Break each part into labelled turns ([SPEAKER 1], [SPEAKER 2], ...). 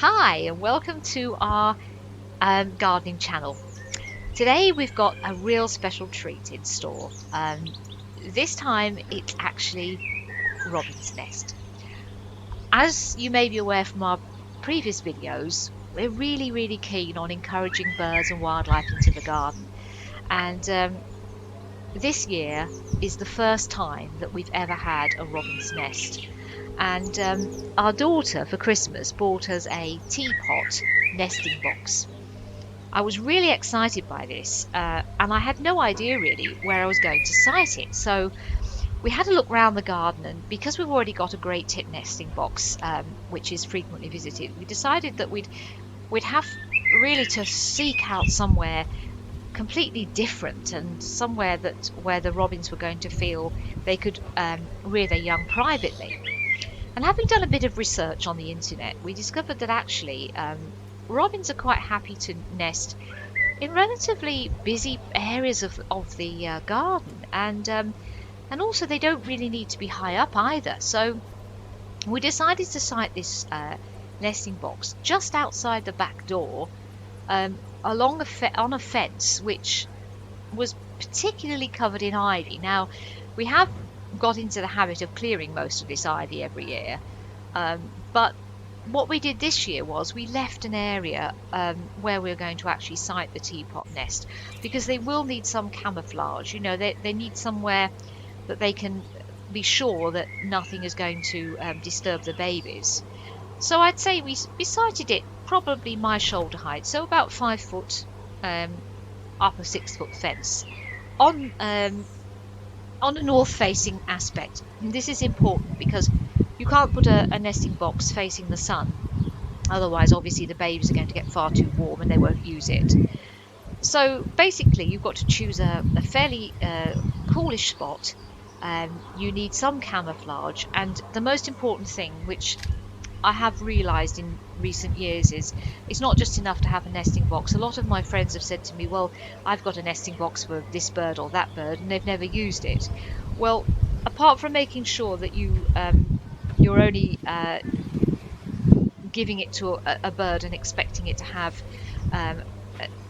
[SPEAKER 1] Hi and welcome to our gardening channel. Today we've got a real special treat in store. This time it's actually robin's nest. As you may be aware from our previous videos, we're really keen on encouraging birds and wildlife into the garden. And this year is the first time that we've ever had a robin's nest. And our daughter for Christmas bought us a teapot nesting box. I was really excited by this, and I had no idea really where I was going to site it. So we had a look round the garden, and because we've already got a great tip nesting box, which is frequently visited, we decided that we'd have really to seek out somewhere completely different and somewhere that where the robins were going to feel they could rear their young privately. And having done a bit of research on the internet, we discovered that actually robins are quite happy to nest in relatively busy areas of the garden, and also they don't really need to be high up either. So we decided to site this nesting box just outside the back door, along on a fence which was particularly covered in ivy. Now we have got into the habit of clearing most of this ivy every year, but what we did this year was we left an area where we're going to actually site the teapot nest, because they will need some camouflage. You know, they need somewhere that they can be sure that nothing is going to disturb the babies. So I'd say we sited it probably my shoulder height, so about 5 foot up a 6 foot fence on a north facing aspect. And this is important because you can't put a nesting box facing the sun. Otherwise, obviously, the babies are going to get far too warm and they won't use it. So basically, you've got to choose a fairly coolish spot. You need some camouflage, and the most important thing, which I have realised in recent years, is it's not just enough to have a nesting box. A lot of my friends have said to me, well, I've got a nesting box for this bird or that bird, and they've never used it. Well, apart from making sure that you're only giving it to a bird and expecting it to have um,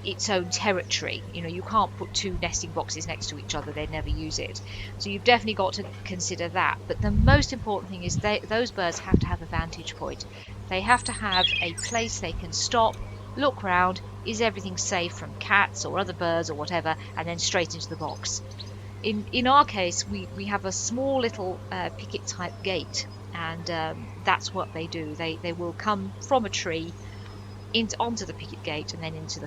[SPEAKER 1] its own territory. You know, you can't put two nesting boxes next to each other, they'd never use it. So you've definitely got to consider that. But the most important thing is those birds have to have a vantage point. They have to have a place they can stop, look round, is everything safe from cats or other birds or whatever, and then straight into the box. In our case, we have a small little picket type gate, and that's what they do. They will come from a tree onto the picket gate and then into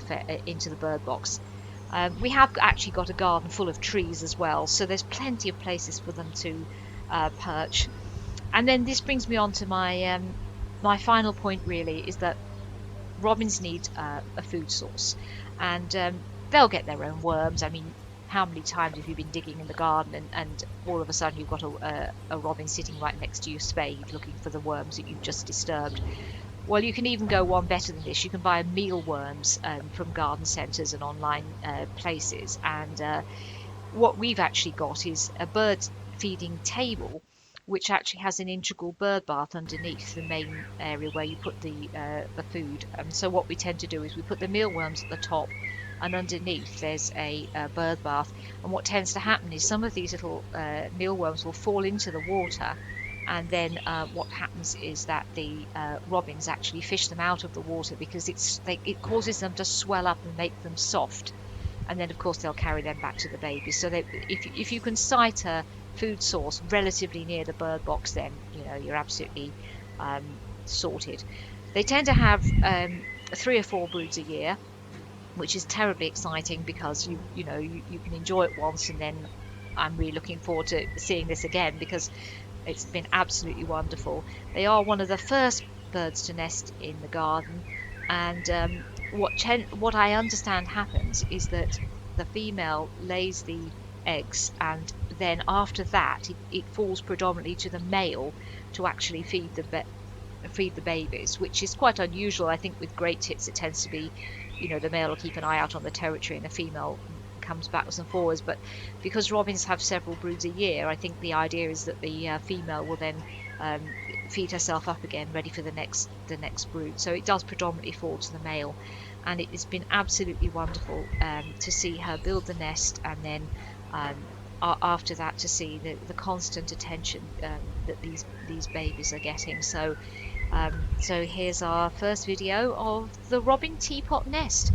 [SPEAKER 1] the bird box. We have actually got a garden full of trees as well, so there's plenty of places for them to perch. And then this brings me on to my final point. Really, is that robins need a food source, and they'll get their own worms. I mean, how many times have you been digging in the garden and all of a sudden you've got a robin sitting right next to your spade looking for the worms that you've just disturbed? Well, you can even go one better than this. You can buy mealworms from garden centres and online places. And what we've actually got is a bird feeding table, which actually has an integral bird bath underneath the main area where you put the food. And so what we tend to do is we put the mealworms at the top, and underneath there's a bird bath. And what tends to happen is some of these little mealworms will fall into the water, and then what happens is that the robins actually fish them out of the water, because it causes them to swell up and make them soft, and then of course they'll carry them back to the babies. So if you can site a food source relatively near the bird box, then you know you're absolutely sorted. They tend to have 3 or 4 broods a year, which is terribly exciting, because you know you can enjoy it once, and then I'm really looking forward to seeing this again, because it's been absolutely wonderful. They are one of the first birds to nest in the garden, and what I understand happens is that the female lays the eggs, and then after that it falls predominantly to the male to actually feed the babies, which is quite unusual. I think with great tits it tends to be, you know, the male will keep an eye out on the territory and the female comes backwards and forwards. But because robins have several broods a year, I think the idea is that the female will then feed herself up again, ready for the next brood. So it does predominantly fall to the male, and it has been absolutely wonderful to see her build the nest, and then after that to see the constant attention that these babies are getting. So so here's our first video of the robin teapot nest.